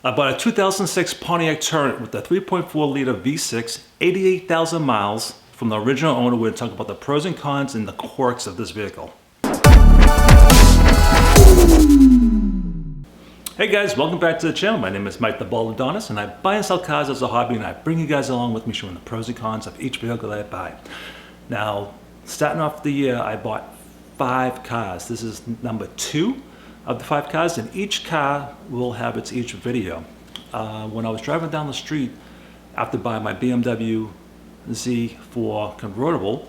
I bought a 2006 Pontiac Torrent with a 3.4 liter V6, 88,000 miles from the original owner. We're going to talk about the pros and cons and the quirks of this vehicle. Hey guys, welcome back to the channel. My name is Mike the Baldadonis, and I buy and sell cars as a hobby, and I bring you guys along with me showing the pros and cons of each vehicle that I buy. Now, starting off the year, I bought 5 cars. This is number 2 of the 5 cars, and each car will have its each video. When I was driving down the street after buying my BMW Z4 convertible,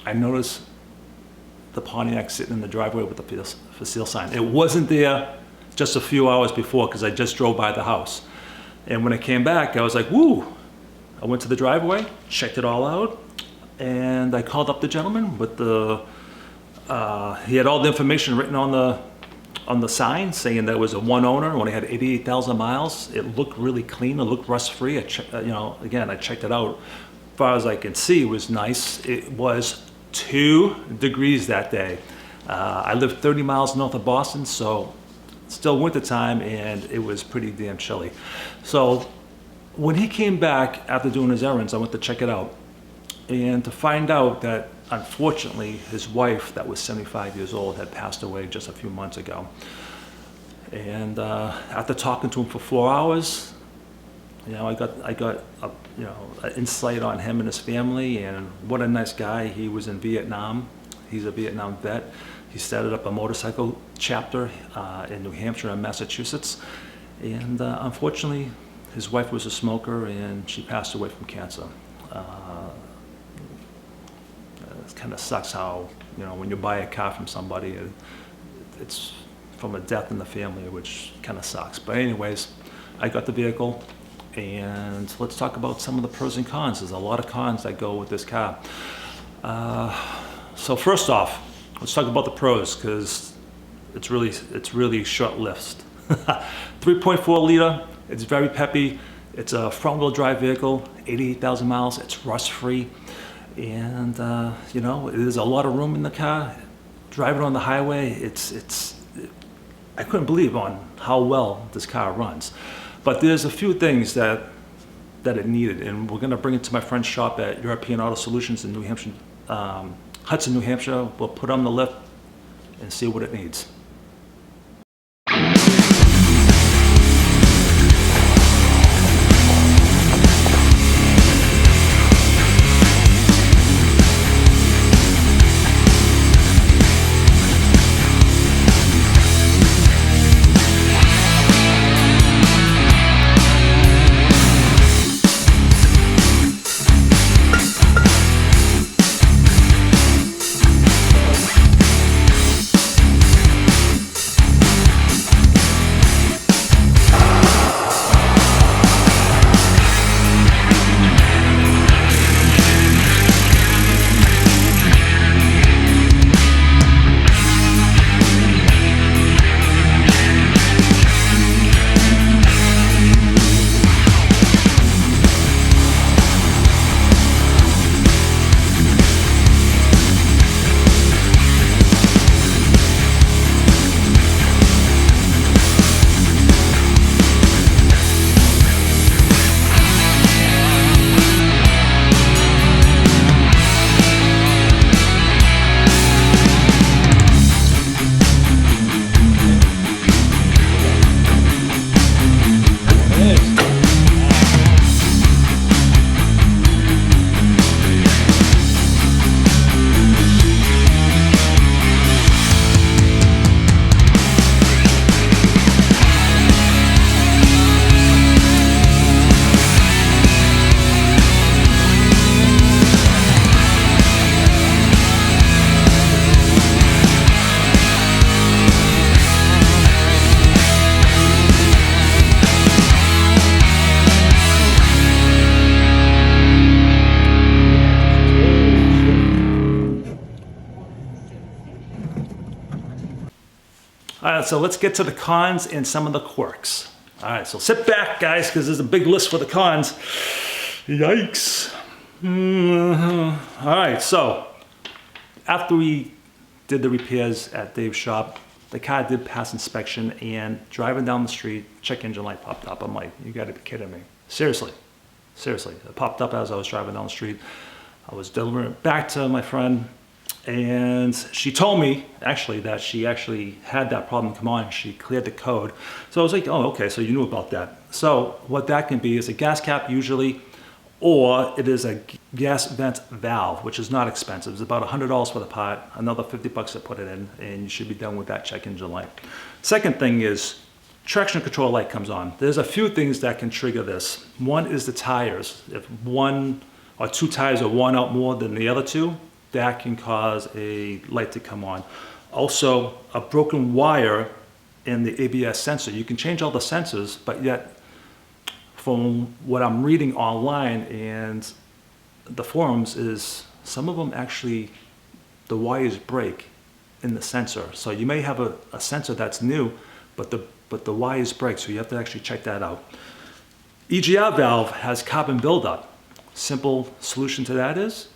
I noticed the Pontiac sitting in the driveway with the for sale sign. It wasn't there just a few hours before because I just drove by the house. And when I came back, I was like, woo! I went to the driveway, checked it all out, and I called up the gentleman with the, he had all the information written on the sign saying that it was a one owner, only had 88,000 miles. It looked really clean, it looked rust-free. I checked it out. As far as I can see, it was nice. It was 2 degrees that day. I live 30 miles north of Boston, so still winter time, and it was pretty damn chilly. So when he came back after doing his errands, I went to check it out, and to find out that unfortunately his wife, that was 75 years old, had passed away just a few months ago. And after talking to him for 4 hours, I got an insight on him and his family, and what a nice guy. He was in Vietnam. He's a Vietnam vet. He started up a motorcycle chapter in New Hampshire and Massachusetts. And unfortunately, his wife was a smoker, and she passed away from cancer. It kind of sucks how, when you buy a car from somebody, it's from a death in the family, which kind of sucks. But anyways, I got the vehicle, and let's talk about some of the pros and cons. There's a lot of cons that go with this car. So first off, let's talk about the pros, because it's really short-lived. 3.4 liter, it's very peppy. It's a front-wheel drive vehicle, 88,000 miles. It's rust-free, and there's a lot of room in the car. Driving on the highway, I couldn't believe on how well this car runs. But there's a few things that it needed, and we're going to bring it to my friend's shop at European Auto Solutions in New Hampshire. Hudson, New Hampshire. We'll put on the lift and see what it needs. All right, so let's get to the cons and some of the quirks. All right, so sit back, guys, because there's a big list for the cons. Yikes. All right, so after we did the repairs at Dave's shop, the car did pass inspection, and driving down the street, check engine light popped up. I'm like, you gotta be kidding me. Seriously, it popped up as I was driving down the street. I was delivering it back to my friend, and she told me actually that she actually had that problem come on. She cleared the code. So I was like, oh, okay, so you knew about that. So what that can be is a gas cap usually, or it is a gas vent valve, which is not expensive. It's about $100 for the part, another $50 to put it in, and you should be done with that check engine light. Second thing is traction control light comes on. There's a few things that can trigger this. One is the tires. If one or two tires are worn out more than the other two, that can cause a light to come on. Also, a broken wire in the ABS sensor. You can change all the sensors, but yet from what I'm reading online and the forums is some of them actually, the wires break in the sensor. So you may have a sensor that's new, but the wires break, so you have to actually check that out. EGR valve has carbon buildup. Simple solution to that is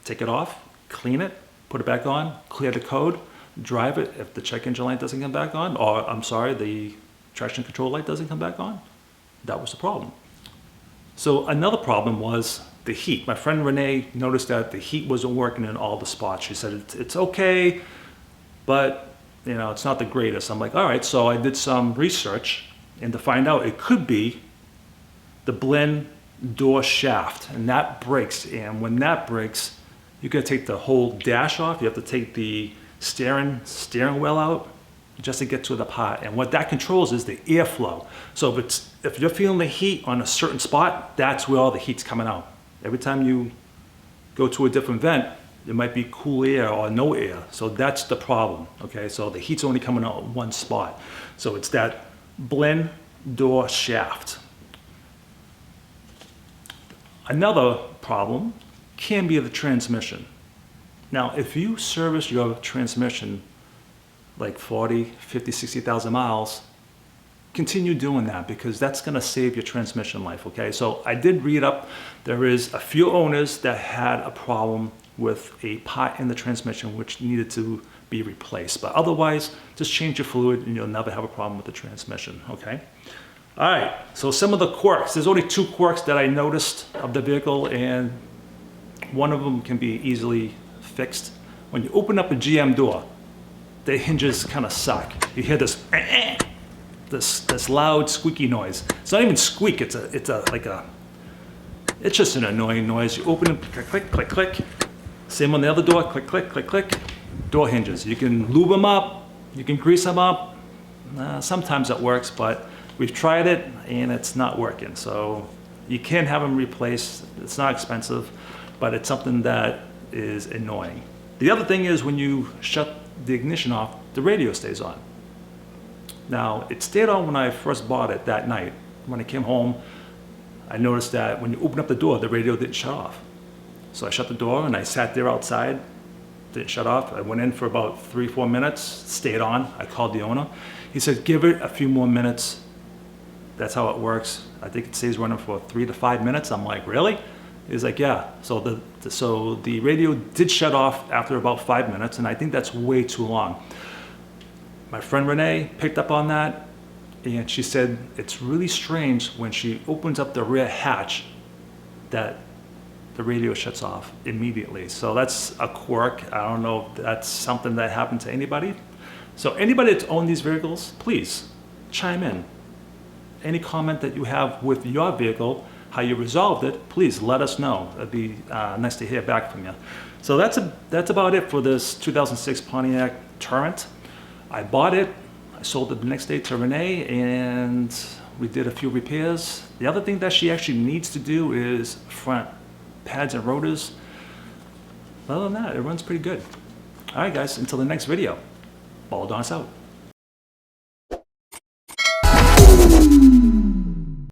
take it off, clean it, put it back on, clear the code, drive it. If the check engine light doesn't come back on, or I'm sorry, the traction control light doesn't come back on, that was the problem. So another problem was the heat. My friend Renee noticed that the heat wasn't working in all the spots. She said, it's okay, but you know, it's not the greatest. I'm like, all right, so I did some research, and to find out it could be the blend door shaft, and that breaks. And when that breaks, you gotta take the whole dash off. You have to take the steering wheel out just to get to the part. And what that controls is the airflow. So if you're feeling the heat on a certain spot, that's where all the heat's coming out. Every time you go to a different vent, there might be cool air or no air. So that's the problem, okay? So the heat's only coming out in one spot. So it's that blend door shaft. Another problem can be the transmission. Now, if you service your transmission like 40, 50, 60,000 miles, continue doing that, because that's gonna save your transmission life, okay? So I did read up, there is a few owners that had a problem with a part in the transmission which needed to be replaced. But otherwise, just change your fluid and you'll never have a problem with the transmission, okay? All right, so some of the quirks. There's only 2 quirks that I noticed of the vehicle, and one of them can be easily fixed. When you open up a GM door, the hinges kind of suck. You hear this loud squeaky noise. It's not even squeak, it's just an annoying noise. You open it, click, click, click, click. Same on the other door, click, click, click, click. Door hinges. You can lube them up, you can grease them up. Sometimes it works, but we've tried it and it's not working. So you can have them replaced. It's not expensive, but it's something that is annoying. The other thing is when you shut the ignition off, the radio stays on. Now, it stayed on when I first bought it that night. When I came home, I noticed that when you open up the door, the radio didn't shut off. So I shut the door and I sat there outside, didn't shut off. I went in for about 3-4 minutes, stayed on. I called the owner. He said, give it a few more minutes. That's how it works. I think it stays running for 3 to 5 minutes. I'm like, really? He's like, yeah. So the radio did shut off after about 5 minutes, and I think that's way too long. My friend Renee picked up on that, and she said it's really strange when she opens up the rear hatch that the radio shuts off immediately. So that's a quirk. I don't know if that's something that happened to anybody. So anybody that's owned these vehicles, please chime in. Any comment that you have with your vehicle, how you resolved it, please let us know. It'd be nice to hear back from you. So that's about it for this 2006 Pontiac Torrent. I bought it, I sold it the next day to Renee, and we did a few repairs. The other thing that she actually needs to do is front pads and rotors. Other than that, it runs pretty good. All right, guys, until the next video, Baldadonis out.